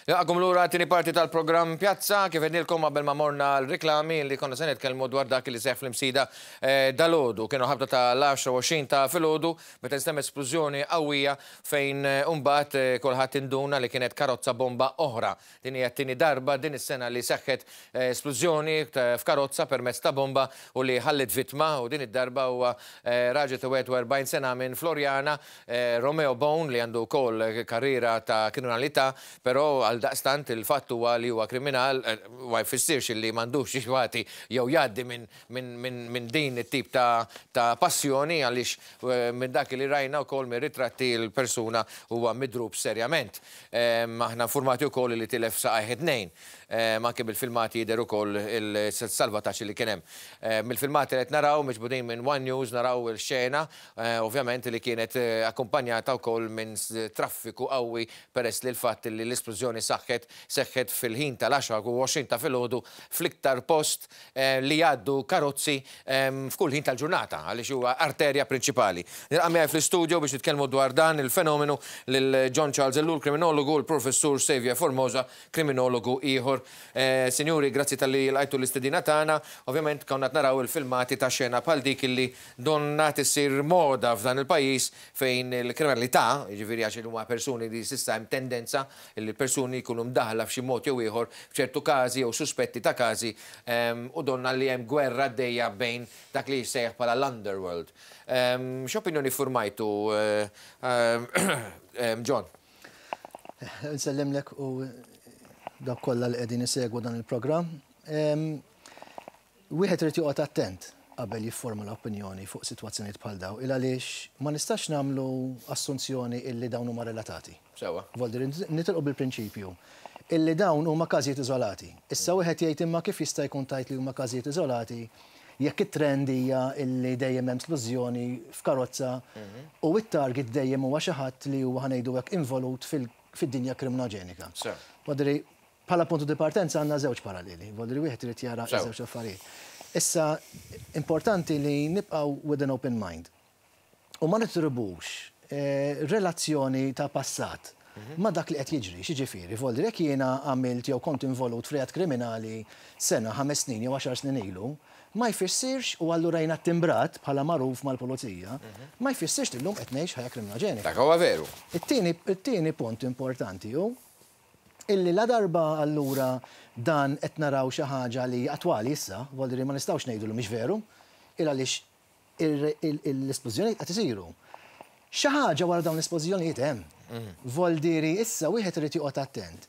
Jaqgħu lura tieni parti tal-programm Pjazza kif għednilkom qabel ma morna l-riklami li konna se nitkellmu dwar dak li seħħ fl-imsida dal-għodu. Kienu ħabta tal-10-20 ta' filgħodu meta stem esplużjoni qawwija fejn imbagħad kulħadd induna li kienet karozza bomba oħra. Din hija t-tieni darba din is-sena li seħħet esplużjoni f'karozza permezz ta' bomba u li ħallet vittma u din id-darba huwa raġel ta' 41 sena minn Florjana, Romeo Bone li għandu wkoll karriera ta' kriminalità, però daqstant il-fatt huwa li huwa kriminal ma jfissirx li m'għandux jixwati jew jgħaddi minn din it-tip ta' passjoni għaliex minn dak li rajna wkoll mir-ritratti l-persuna huwa midrub serjament. Aħna informati wkoll li tilef saqajh tnejn. Anke bil-filmati jidher ukoll il-salvataġġ li kien hemm. Mill-filmati li qed naraw miġbudin minn One News naraw il-xena, ovvjament li kienet akkumpanjata wkoll minn traffiku qawwi peress li l-fatt li l-esplużjoni seħħet fil-ħin tal-10 u 20 ta' filgħodu fl-iktar post li jgħaddu karozzi f'kull ħin tal-ġurnata għaliex huwa arterja prinċipali. Nilqa' fl-istudju biex nitkellmu dwar dan il-fenomenu lil John Charles Ellul, kriminologu, l-professur Xavier Formosa, kriminologu ieħor. Sinjuri, grazzi tal-li lajtu l-istedina tagħna. Ovvjament konna naraw il-filmati ta' xena bħal dik illi donnat issir moda f'dan il-pajjiż fejn il-kriminalità, jiġifieri għax huma persuni li s'issa hemm tendenza li l-persuni jkunu mdaħla f'xi mod jew ieħor f'ċertu każi jew suspetti ta' każi u donna li hemm gwerra għaddejja bejn dak li jsejjaħ bħala l-underworld. X'opinjoni formajtu, John? Nsellimlek u dak kollha li qegħdin isegwu dan il-programm. Wieħed irid joqgħod attent qabel jifforma l-opinjoni fuq sitwazzjonijiet bħal daw il għaliex ma nistax nagħmlu assunzjoni illi dawn huma relatati. Sewwa. Volder nitilqu bil-prinċipju illi dawn huma każijiet iżolati. Issa wieħed jgħid imma kif jista' jkun tajt li huma każijiet iżolati jekk it-trend hija illi dejjem hemm splużjoni f'karozza u it-target dejjem huwa xi ħadd li huwa ħanejdu hekk involut fid-dinja kriminoġenika. Vodri bħala puntu di partenza għandna żewġ paralleli, vodri wieħed irid jara żewġ affarijiet. Issa importanti li nibqgħu with an open mind. U ma nitribux relazzjoni ta' passat ma dak li qed jiġri, xiġifieri, vodri jekk jiena għamilt jew kont involut f'reat kriminali sena 5 snin jew 10 snin ilu, ma jfissirx u allura jina timbrat bħala magħruf mal-pulizija, ma jfissirx illum qed ngħix ħajja kriminoġenika. Dak huwa veru. It-tieni punt importanti hu illi la darba allura dan qed naraw xi ħaġa li attwali issa, volri ma nistgħux ngħidu mhix veru, il għaliex l-esplużjonijiet qed isiru. Xi ħaġa wara dawn l-esplużjonijiet hemm. Voldiri issa wieħed irid joqgħod attent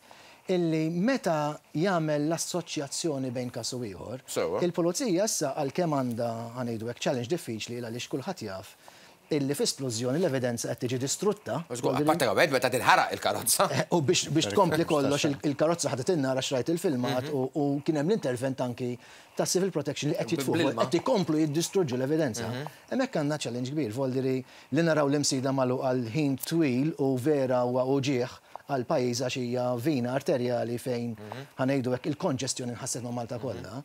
illi meta jagħmel l-assoċjazzjoni bejn każ u ieħor, il-pulizija issa għalkemm għandha ħanejdu hekk challenge diffiċli għaliex kulħadd jaf illi f'esplużjoni l-evidenza qed tiġi distrutta. Apparti għabed meta tinħaraq il-karozza. U biex tkompli kollox il-karozza ħadet innara xrajt il-filmat u kien hemm l-intervent anki ta' civil protection li qed jitfuq qed ikomplu jiddistruġġu l-evidenza. Hemmhekk għandna challenge kbir, voldiri li naraw l-imsida magħluq għal ħin twil u vera u ġieħ għal pajjiż għax hija vina arterjali fejn ħanejdu hekk il-konġestjoni nħasseb ma' Malta kollha.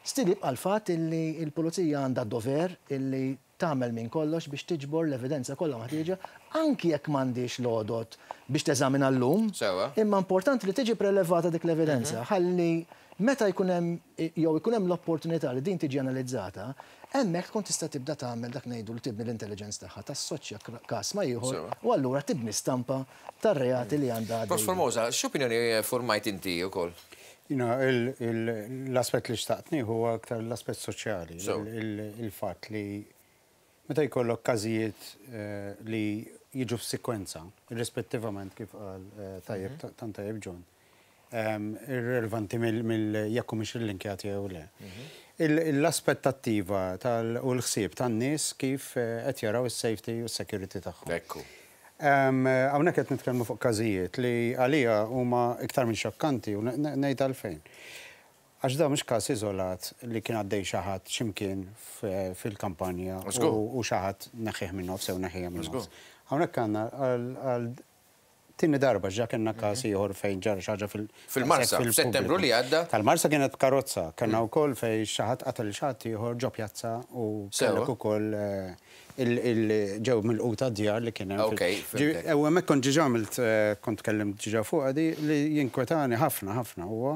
Stilib għal fatt illi l-pulizija għandha d-dover illi tagħmel minn kollox biex tiġbor l-evidenza kollha maħtieġa anki jekk m'għandix l-għodot biex teżamina llum. Imma importanti li tiġi prelevata dik l-evidenza ħalli meta jkun hemm l-opportunità li din tiġi analizzata, hemmhekk tkun tista' tibda tagħmel dak ngħidu li tibni l-intelligence tagħha tassoċja każ ma ieħor u allura tibni stampa tar-reati li għandha għaddej. Prof. Formosa, x'opinjoni formajt inti wkoll? L-aspett li xtaqtni huwa aktar l-aspett soċjali, il-fatt li meta jkollok każijiet li jiġu f'sikwenza, irrispettivament kif qal tant tajjeb John, irrelevanti jekk mhux il-linkjati jew le. L-aspettattiva u l-ħsieb tan-nies kif qed jaraw is-safety u s-security tagħhom. Ekku. Hawnhekk qed nitkellmu fuq każijiet li għalija huma iktar minn xokkanti u ngħid għalfejn. Għax da mhux każ iżolat li kien għaddej xi ħadd x'imkien fil-kampanja u xi ħadd neħħih minn nofs jew neħħiha minn nofs. Hawnhekk għandna għal tinni darba ġa kena kas ieħor fejn ġara xaġa fil-Marsa, f'Settembru li għadda. Tal-Marsa kienet karozza, kena wkoll fejn xaħat qatel xaħat ieħor ġo pjazza u kellek ukoll il-ġew mill-quta djar li kien hemm. U hemmhekk kont ġiġa għamilt kont tkellimt ġiġa fuq di li jinkwetani ħafna huwa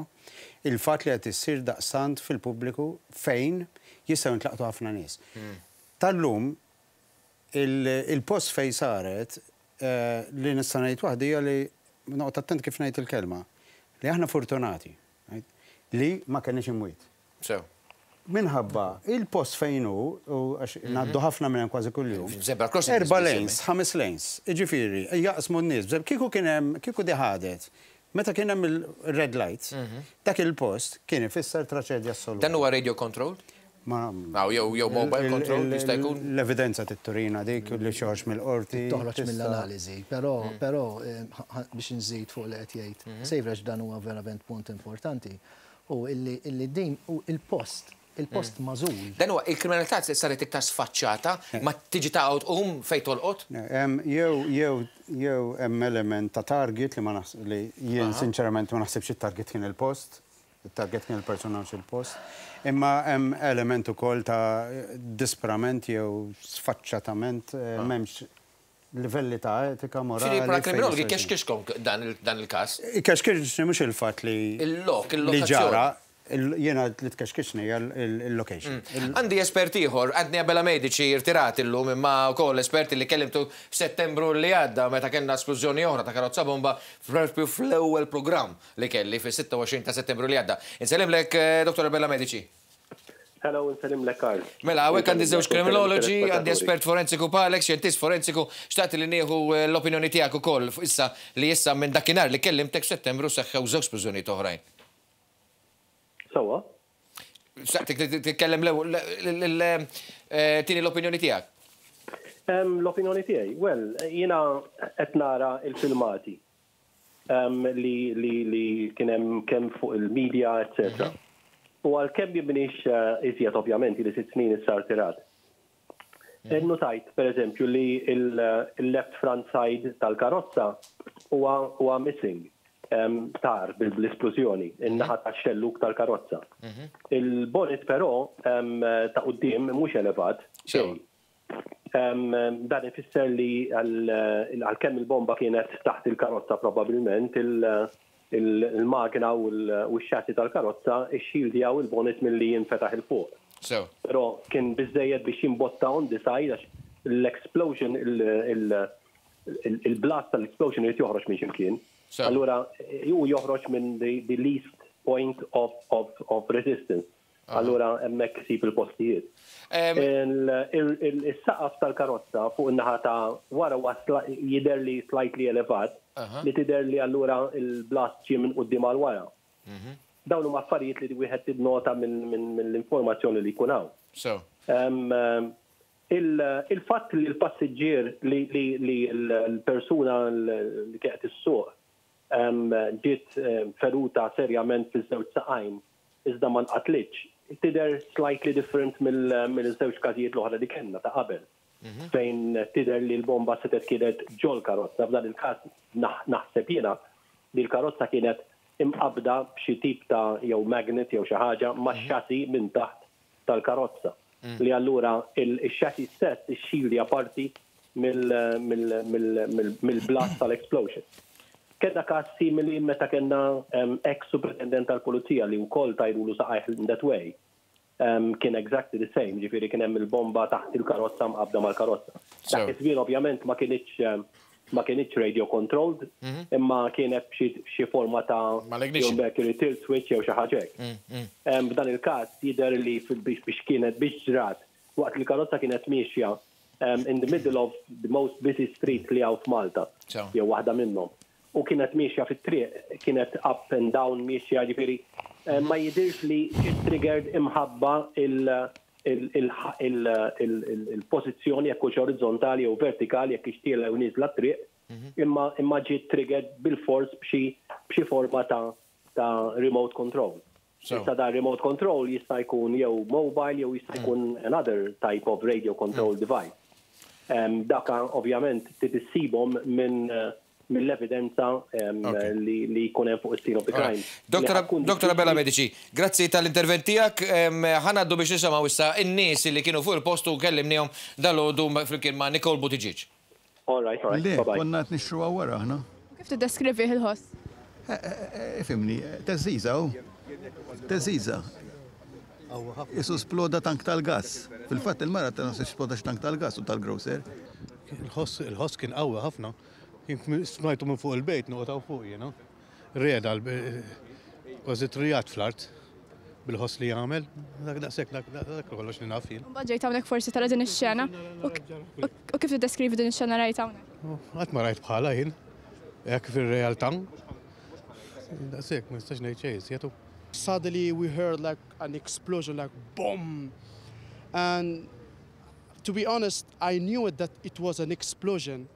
il-fatt li qed issir daqsant fil-pubbliku fejn jistgħu ntlaqtu ħafna nies. Tal-lum il-post fejn saret li nista' ngħid waħda hija li noqgħod attent kif ngħid il-kelma li aħna fortunati li ma kenniex imwiet. Minħabba il-post fejn hu ngħaddu ħafna minn hemm kważi kuljum. 4 lanes, 5 lanes. Jiġifieri jaqsmu n-nies. Kieku kien hemm kieku diħadet. Meta kien hemm il-red lights, dak il-post kien ifisser traċedja assoluta. Dan huwa radio controlled? Jew mobile control jista' jkun? L-evidenza titturina dik li xoħx mill-qorti. Toħroġ mill-analiżi, però biex nżid fuq li qed jgħid, sejraġ dan huwa verament punt importanti. U illi din u il-post mażul. Dan huwa il-kriminalità se saret iktar sfaċċata ma tiġi taqgħod fejn tolqot? Jew hemm element ta' target li ma li jien sinċerament ma naħsibx it-target kien il-post, it-target kien il-persuna mhux il-post. Imma hemm element ukoll ta' disprament jew sfaċċatament m'hemmx livelli ta' etika morali. Fili kriminologi kexkixkom dan il-każ? Kexkixni mhux il-fatt li ġara jiena li tkexkixni il-location. Għandi espert ieħor, għandni Bella Medici irtirat illum imma wkoll esperti li kellimtu f'Settembru li għadda meta kellna esplużjoni oħra ta' karozza bomba propju fl-ewwel programm li kelli fis-26 ta' Settembru li għadda. Insellimlek, Dr. Bella Medici. Hello, insellimlek Karl. Mela, għawek għandi żewġ kriminologi, għandi espert forensiku Palek, xjentist forensiku, xtaqt li nieħu l-opinjoni tiegħek ukoll issa li issa minn dakinhar li kellimtek f'Settembru seħħew żewġ esplużjonijiet oħrajn. Sawa? Titkellem tini l-opinjoni tiegħek. L-opinjoni tiegħi, well, jiena qed nara il-filmati li kien hemm kemm fuq il-media, etc. U għalkemm jibniex iżjed ovvjament li 6 snin issa rtirat. Notajt, pereżempju, li il-left front side tal-karozza huwa missing. Tar bl-esplużjoni, in-naħa tax-xelluk tal-karozza. Il-bonnet però ta' quddiem mhux elevat. Dan ifisser li għalkemm il-bomba kienet taħt il-karozza probabbilment il-magna u x-xassi tal-karozza ixxildjaw il-bonnet milli jinfetaħ il-fuq. Però kien biżżejjed biex jimbotta on the side għax l-explosion, il-blast tal-explosion irid joħroġ minn ximkien. Allura, ju joħroġ minn the least point of resistance. Allura, hemmhekk isib il-postijiet. Is-saqaf tal-karozza fuq in-naħa ta' wara jidher li slightly elevat, li tidher li allura il-blast ġie minn quddiem għal wara. Dawn huma affarijiet li wieħed tinnota minn l-informazzjoni li jkun hawn. Il-fatt li l-passiġġier li l-persuna li kienet issuq ġiet feruta serjament fiż-żewġ saqajn iżda ma nqatlitx, tidher slightly different mill-żewġ każijiet l-oħra li kellna ta' qabel. Fejn tidher li l-bomba setet kienet ġol karozza, f'dan il-każ naħseb jiena li l-karozza kienet imqabda b'xi tip ta' jew magnet jew xi ħaġa max-xassi minn taħt tal-karozza. Li allura il-xassi stess ixxilja parti mill-blast tal-explosion. Kedda każ simili meta kellna ex-superintendent tal-Pulizija li wkoll tajrulu saqajh in that way. Kien exactly the same, ġifieri kien hemm il-bomba taħt il-karozza mqabda mal-karozza. Dak iż-żmien ovvjament ma kienitx radio controlled, imma kien hemm xi forma ta' mercury tilt switch jew xi ħaġa hekk. B'dan il-każ jidher li biex ġrat waqt li l-karozza kienet miexja in the middle of the most busy street li hawn f'Malta, jew waħda minnhom. U kienet miexja fit-triq, kienet up and down miexja ġifieri ma jidirx li triggered imħabba il-pożizzjoni jekk hux orizzontali jew vertikali jekk ixtiela u niżla t-triq, imma ġiet triggered bil-fors b'xi forma ta' remote control. Issa da remote control jista' jkun jew mobile jew jista' jkun another type of radio control device. Daka ovvjament titissibhom minn mill-evidenza li jkun hemm fuq is-scene of the crime. Doktora Bella Medici, grazzi tal-intervent tiegħek. Ħanaddu biex nisimgħu issa in-nies li kienu fuq il-post u kellimnihom dalgħodu flimkien ma' Nicole Buttigieg. All right, bye-bye. Konna qed nixtruha wara aħna. Kif tiddeskrivih il-ħoss? Fimni, teżiża hu. Teżiża. Isu sploda tank tal-gas. Fil-fatt il-mara ta' sploda tank tal-gas u tal-grocer. Il-ħoss kien qawwa ħafna. Kien smajtu minn fuq il-bejt noqgħu fuq, Rieda għażit rijat fl-art bil-ħoss li jagħmel. Dak kollox li naf jien. Mbagħad ġejt hawnhekk forsi tara din ix-xena. U kif tiddeskrivi din ix-xena rajt hawnhekk? Qatt ma rajt bħala jien. Hekk fir-realtà. Daqshekk ma nistax ngħid xejn, jagħtu. Suddenly we heard like an explosion, like boom. And to be honest, I knew that it was an explosion.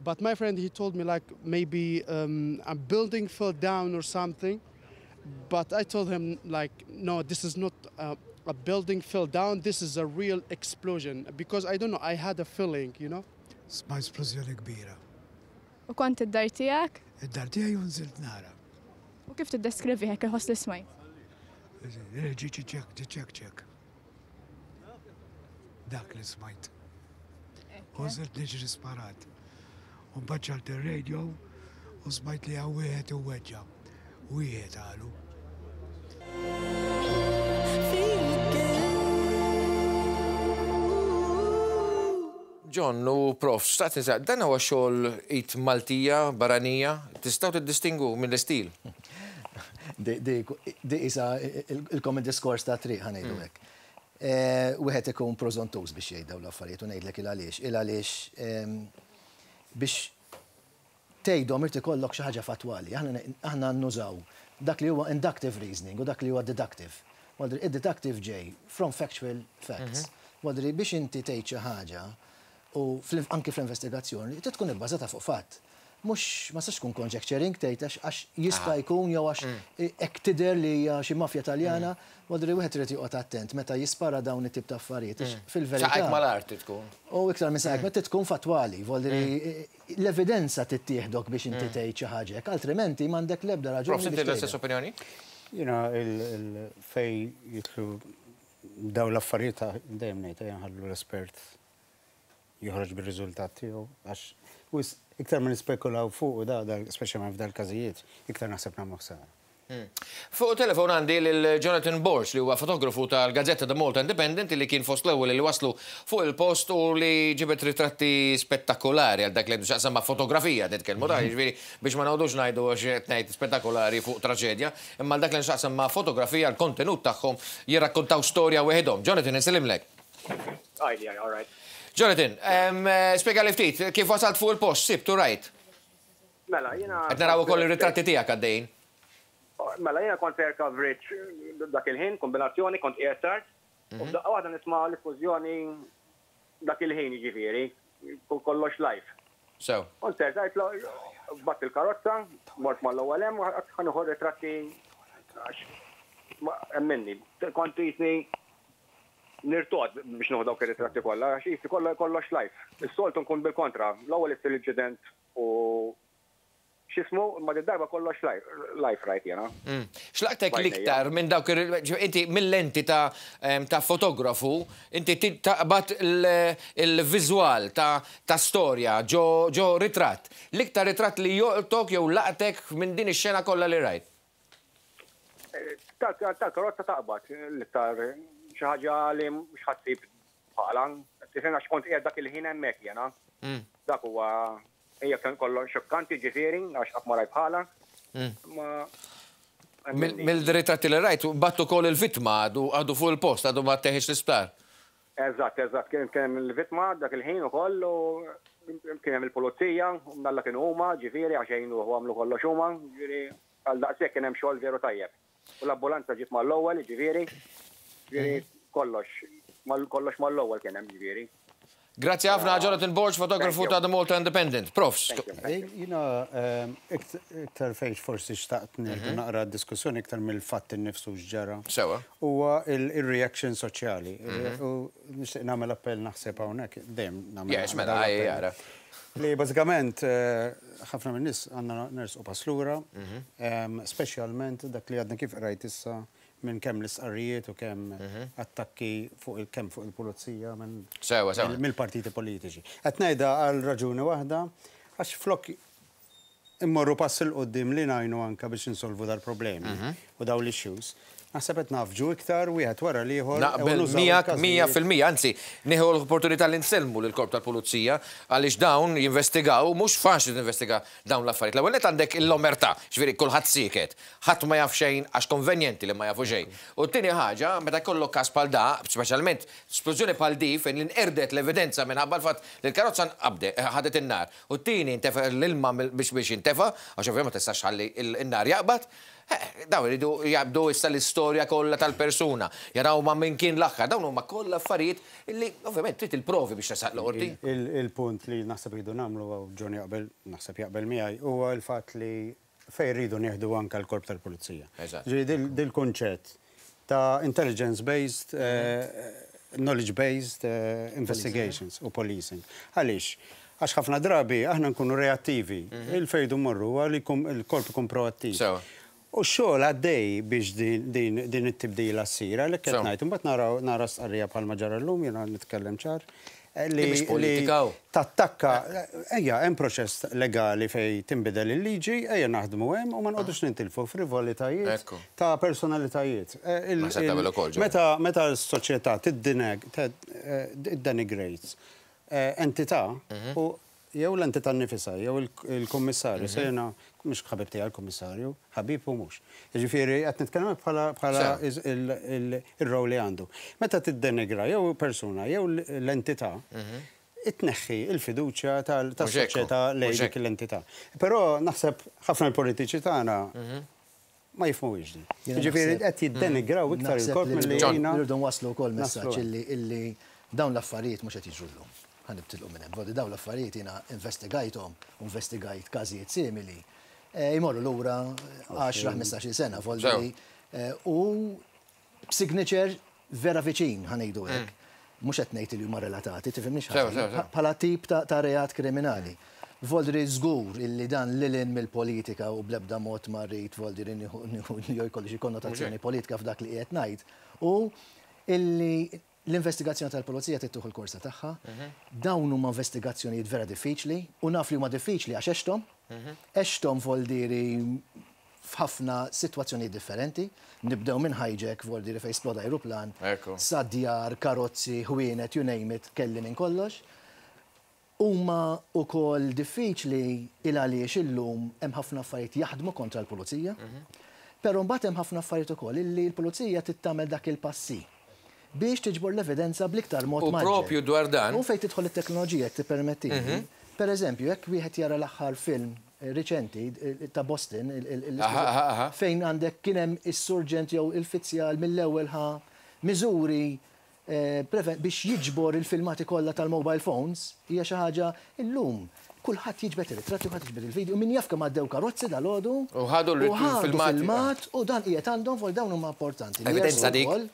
But my friend, he told me like maybe a building fell down or something. But I told him like, no, this is not a building fell down. This is a real explosion. Because I don't know, I had a feeling, Sma esplosjoni kbira. U kont id-dar tiegħek? Id-dar tiegħi unżilt nara. U kif tiddeskrivi hekk il-ħoss li smajt? ċek. Dak li smajt. Unżilt niġri sparat. Unbaċċalt il-radio u smajt li għawihet u weġġa. Wieħed għalu. John, u prof, staqt nisaq, dan huwa xogħol it Maltija, barranija, tistgħu tiddistingu mill-istil? Di isa il-common discourse ta' triq ħanejdu hekk. Wieħed ikun prosontuż biex jgħidaw l-affarijiet u ngħidlek il-għaliex biex tgħidhom irid ikollok xi ħaġa fatwali. Aħna nużaw dak li huwa inductive reasoning u dak li huwa deductive. Id-deductive ġej from factual facts. Biex inti tgħid xi ħaġa u anki fl-investigazzjoni tkun ibbażata fuq fatt. Mux ma sax tkun conjecturing tgħid għax jista' jkun jew għax hekk tidher li hija xi mafja Taljana, wadri wieħed irid joqgħod attent meta jispara dawn it-tip ta' affarijiet. Fil-verità. Saqajk mal-art tkun. U iktar minn saqajk meta tkun fatwali, l-evidenza tittieħdok biex inti tgħid xi ħaġa hekk, altrimenti m'għandek l-ebda raġuni. Prof, inti l-istess opinjoni? Fej jitlu daw l-affarijiet dejjem ngħid ħallu l-espert joħroġ bir-riżultat tiegħu għax iktar ma nispekulaw fuq da speċjalment f'dal każijiet, iktar naħseb nagħmlu ħsara. Fuq telefon għandi lil Jonathan Borch li huwa fotografu tal-Gazzetta The Malta Independent li kien fost l-ewwel li waslu fuq il-post u li ġibet ritratti spettakolari għal dak li għandu xaqsam ma' fotografija titkellmu da, jiġifieri biex ma nagħudux ngħidu għax qed ngħid spettakolari fuq traġedja, imma dak li xaqsam ma' fotografija l-kontenut tagħhom jirrakkontaw storja weħedhom. Jonathan, insellimlek. All right. Jonathan, spiega li ftit, kif wasalt fuq il-post, sibtu rajt? Mela, jena... Qed naraw ukoll ir-ritratti tiegħek għaddejjin. Mela, jena kont fair coverage dak il-ħin, kombinazzjoni, kont airsart, u f'daqqa waħda nisma' l-iffużjoni dak il-ħin jiġifieri, kollox live. So. Kont airsart, batt il-karozza, mort mal-ewwel hemm, ħanuħu ritratti minni. Kont jisni nirtod biex nuħu dawk ir-ritratti kollha, għax jisi kollox live. Is-soltu nkun bil-kontra, l-ewwel isir inċident u x'ismu, ma darba kollox live right jena. X'laqtek l-iktar minn dawk inti mill-lenti ta' fotografu, inti taqbad il-viżwal ta' storja ġo ritratt. L-iktar ritratt li joqtok jew laqtek minn din ix-xena kollha li rajt. Tal-karozza taqbad l-iktar xi ħaġa li mhux ħassib bħala, tifhem għax kont qiegħed dak il-ħin hemmhekk jena. Dak huwa hija kien kollox xokkanti ġifieri għax qatt ma rajt bħala. Mill-ritratti li rajt, battu kol il-vittma għadu fuq il-post, għadu ma teħiex l-isptar. Eżatt, kien il-vittma dak il-ħin ukoll u kien hemm il-pulizija, nalla kienu huma ġifieri għax jgħinu għamlu kollox huma, ġifieri għal daqshekk kien hemm xogħol veru tajjeb. U l-ambulanza ġiet mal-ewwel ġifieri kollox mal-ewwel kien hemm ġifieri. Grazzi ħafna Jonathan Borch, fotografu ta' The Malta Independent. Profs. Iktar fejn forsi xtaqt naqra d-diskussjoni iktar mill-fatt innifsu x'ġara. Sewa. Huwa il-reaction soċjali. U nixtieq nagħmel appell naħseb hawnhekk dejjem nagħmel. Mela jara. Li bażikament ħafna minn nies għandna nersqu paslura, speċjalment dak li għadna kif rajt issa minn kemm l-isqarrijiet u kemm attakki fuq il-pulizija mill-partiti politiċi. Qed ngħidha għal raġuni waħda għax flok immorru pass il-qoddim li ngħinu anke biex insolvu dal-problemi u daw l-issues. Naħseb qed nafġu iktar wieħed wara l-ieħor. Naqbel 100%, anzi, nieħu l-opportunità li nsellmu lill-Korp tal-Pulizija għaliex dawn jinvestigaw, mhux faċli tinvestiga dawn l-affarijiet. L-ewwel qed għandek l-omertà, ġifieri kulħadd sieket, ħadd ma jaf xejn għax konvenjenti li ma jafu xejn. U t-tieni ħaġa, meta jkollok każ bħal da, speċjalment splużjoni bħal di fejn l-inqerdet l-evidenza minħabba l-fatt li l-karozza ħadet in-nar. U t-tieni intefa' l-ilma biex jintefa' għax ovvjament ma tistax ħalli n-nar jaqbad. Daw iridu jabdu issa l-istorja kollha tal-persuna, jaraw ma minn kien l-aħħar, dawn huma kollha affarijiet illi ovvjament trid il-provi biex tasaq l-qorti. Il-punt li naħseb jridu nagħmlu u Ġoni naħseb jaqbel miegħi huwa l-fatt li fejn rridu nieħdu anke l-Korp tal-Pulizija. Ġieli dil-kunċett ta' intelligence-based, knowledge-based investigations u policing. Għaliex? Għax ħafna drabi aħna nkunu reattivi, il-fejdu morru għal il-korp ikun proattiv. U xogħol għaddej biex din it-tibdila ssir, għalhekk qed ngħid, imbagħad nara stqarrija bħalma ġara llum, jiena nitkellem ċar. Li tattakka, hemm proċess legali fejn tinbidel il-liġi, naħdmu hemm u ma nqogħdux nintilfu frivolitajiet ta' personalitajiet. Meta s-soċjetà tiddenigrates entità u jew l-entità nnifisha, jew il-kummissarju, sejna mhux ħabib tiegħi l-kummissarju, ħabib u mhux. Jiġifieri qed nitkellem bħala ir-rol li għandu. Meta tiddenigra jew persuna jew l-entità, itneħħi il-fiduċja tas-soċjetà lejn dik l-entità. Però naħseb ħafna l-politiċi tagħna ma jifhmuhiex din. Jiġifieri qed jiddenigraw iktar il-korp milli jiena. Irridu waslu wkoll messaġġ illi dawn l-affarijiet mhux qed jiġru llum. Ħanibtilqu minn hemm. Dawn l-affarijiet jiena investigajthom, investigajt każijiet simili. Jmorru lura 10-15 sena volli u b'signature vera viċin ħanejdu hekk. Mhux qed ngħid li huma relatati, tifhimniex bħala tip ta' reat kriminali. Voldri żgur illi dan lilin mill-politika u bl-ebda mod ma rrid voldri jkollu xi konnotazzjoni politika f'dak li qiegħed ngħid u illi l-investigazzjoni tal-Pulizija tittuħu l-korsa tagħha, dawn huma investigazzjonijiet vera diffiċli u naf li huma diffiċli għax għextom voldiri f'ħafna sitwazzjonijiet differenti, nibdew minn hijack voldiri fejn sploda aeroplan, sadjar, karozzi, ħwienet, you name it, kelli minn kollox. Huma wkoll diffiċli il għaliex illum hemm ħafna affarijiet jaħdmu kontra l-Pulizija, però mbagħad hemm ħafna affarijiet ukoll illi l-Pulizija tittamel dak il-passi biex tiġbor l-evidenza bl-iktar mod maġġel. U propju dwar dan. U fejn tidħol it-teknoloġija jekk tippermettili. Pereżempju, jekk wieħed jara l-aħħar film riċenti ta' Boston, fejn għandek kien hemm is-surġent jew il-fizzjal mill-ewwel miżuri biex jiġbor il-filmati kollha tal-mobile phones, hija xi ħaġa illum. Kulħadd jiġbed ir-ritratti, kulħadd jiġbed il-video, min jaf kemm għaddew karozzi dal-għodu. U ħadu l-filmat. U dan qiegħed għandhom fuq dawn huma importanti. Evidenza dik.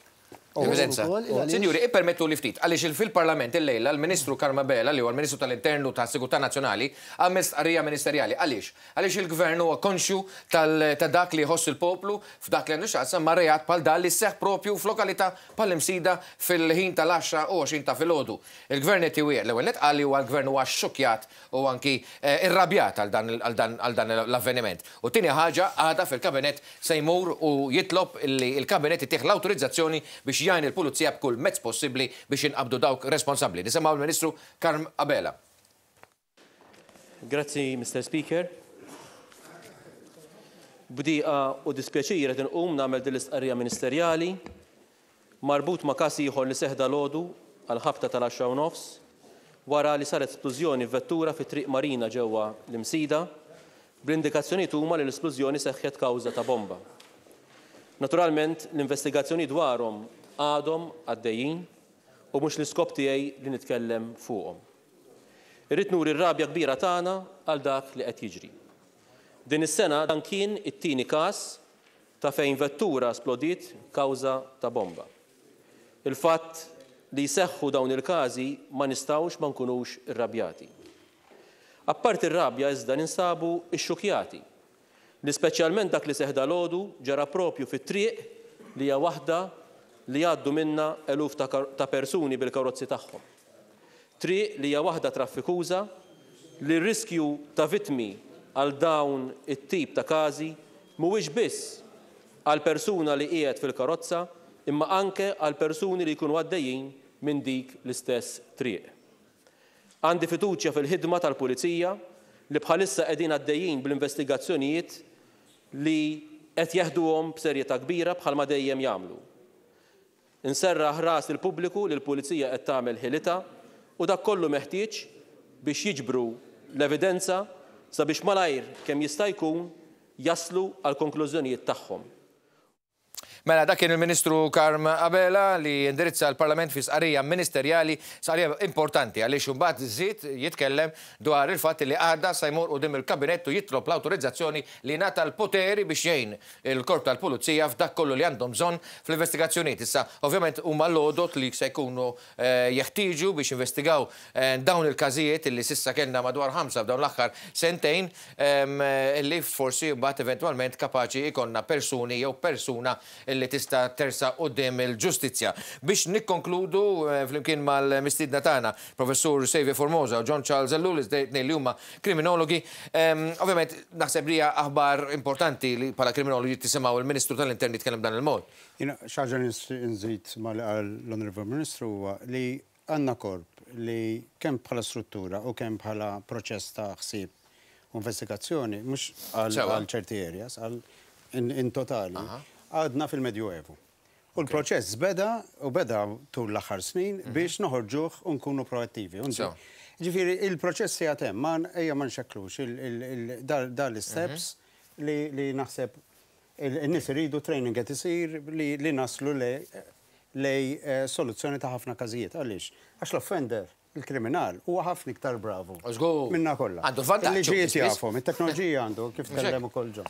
Evidenza. Sinjuri, permettu li ftit, għaliex fil-Parlament il-lejla l-Ministru Karma Bela, li huwa l-Ministru tal-Internu ta' Sigurtà Nazzjonali, għamel stqarrija ministerjali. Għaliex? Għaliex il-Gvern huwa konxju ta' dak li jħoss il-poplu f'dak li għandu xaqsam ma' reat bħal dan li seħħ propju f'lokalità bħal imsida fil-ħin tal-10 u 20 ta' filgħodu. Il-Gvern qed iwieq l-ewwel nett qal li huwa l-Gvern huwa xxukjat u anki irrabjat għal dan l-avveniment. U tieni ħaġa għada fil-Kabinet se jmur u jitlob li l-Kabinet itieħ l-awtorizzazzjoni biex jgħin il-Pulizija b'kull mezz possibbli biex inqabdu dawk responsabbli. Nisimgħu l-Ministru Karma Bela. Grazzi, Mr. Speaker. Bdiqa u dispjaċir qed inqum nagħmel din l-istqarrija ministerjali marbut ma' każ ieħor li seħda l-għodu għal ħabta tal-10 nofs wara li saret esplużjoni f'vettura fi triq marina ġewwa l-Imsida bl-indikazzjonijiet huma li l-esplużjoni seħħet kawża ta' bomba. Naturalment, l-investigazzjoni dwarhom għadhom għaddejjin u mhux l-iskop tiegħi li nitkellem fuqhom. Irrid nuri r-rabja kbira tagħna għal dak li qed jiġri. Din is-sena dan kien it-tieni każ ta' fejn vettura splodiet kawża ta' bomba. Il-fatt li jseħħu dawn il-każi ma nistgħux ma nkunux irrabjati. Apparti r-rabja iżda ninsabu x-xukjati li speċjalment dak li seħ dalgħodu ġara propju fit-triq li hija waħda li għaddu minna eluf ta' persuni bil-karozzi tagħhom. Triq li hija waħda traffikuża li r-riskju ta' vittmi għal dawn it-tip ta' każi mhuwiex biss għal persuna li qiegħed fil-karozza imma anke għal persuni li jkunu għaddejjin minn dik l-istess triq. Għandi fiduċja fil-ħidma tal-Pulizija li bħalissa qegħdin għaddejjin bl-investigazzjonijiet li qed jeħduhom b'serjetà kbira bħalma dejjem jagħmlu. Inserraħ ras il-pubbliku li l-Pulizija qed tagħmel ħilitha u dak kollu meħtieġ biex jiġbru l-evidenza sabiex malajr kemm jista' jkun jaslu għal konklużjonijiet tagħhom. Mela, dak kien il-Ministru Karm Abela li indirizza l-Parlament fi sqarrija ministerjali, sqarrija importanti għaliex imbagħad żied jitkellem dwar il-fatt li għadha se jmur quddiem il-Kabinett u jitlob l-awtorizzazzjoni li ngħata l-poteri biex jgħin il-Korp tal-Pulizija f'dak kollu li għandhom bżonn fl-investigazzjonijiet. Issa, ovvjament huma l-għodot li se jkunu jeħtieġu biex investigaw dawn il-każijiet li sissa kellna madwar 5 f'dawn l-aħħar sentejn li forsi mbagħad eventwalment kapaċi jkollna persuni jew persuna li tista' tersa quddiem il-ġustizzja. Biex nikkonkludu flimkien mal-mistiedna tagħna, Professur Xavier Formosa u John Charles Ellul li huma kriminologi, ovvjament naħseb li hija aħbar importanti li bħala kriminologi tisimgħu il-Ministru tal-Intern jitkellem dan il-mod. Xaġa nżid mal-Onorevole Ministru huwa li għandna korp li kemm bħala struttura u kemm bħala proċess ta' ħsieb u investigazzjoni mhux għal ċerti areas, għal in totali. Għadna fil-Medjuevu. U l-proċess beda tul l-aħħar snin biex noħorġuh u nkunu proattivi. Ġifieri il-proċess jagħtem ma ejja ma nxekklux dal-steps li naħseb in-nies iridu training qed isir li naslu lej soluzzjoni ta' ħafna każijiet. Għaliex? Għax l-offender il-kriminal huwa ħafna iktar bravu. Minna kollha. Għandu vantaġġ. Il-liġijiet jafhom, it-teknoloġija għandu kif tkellem ukoll ġo.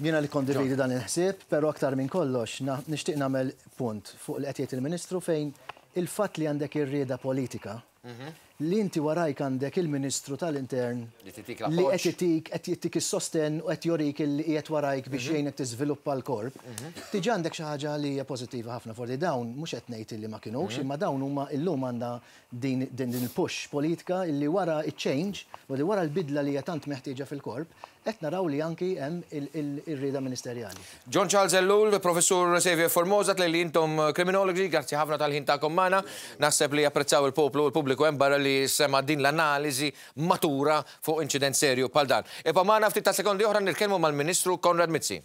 Jiena li kondividi dan il-ħsieb, però aktar minn kollox nixtieq nagħmel punt fuq li qed jgħid il-Ministru fejn il-fatt li għandek ir-rieda politika li inti warajk għandek il-Ministru tal-Intern li qed jittik is-sosten u qed jorik li qiegħed warajk biex jgħinek tiżviluppa l-korp. Tiġi għandek xi ħaġa li hija pożittiva ħafna fordi dawn mhux qed ngħid li ma kinux, imma dawn huma llum għandha din il-push politika illi wara iċ-change u li wara l-bidla li hija tant meħtieġa fil-korp qed naraw li anki hemm ir-rieda ministerjali. John Charles Ellul, Professur Xavier Formosa, li intom kriminologi, grazzi ħafna tal-ħin tagħkom magħna. Naħseb li japprezzaw il-poplu u l-pubbliku hemm barra li sema din l-analiżi matura fuq inċident serju bħal dan. Magħna ftit ta' sekondi oħra nitkellmu mal-Ministru Konrad Mizzi.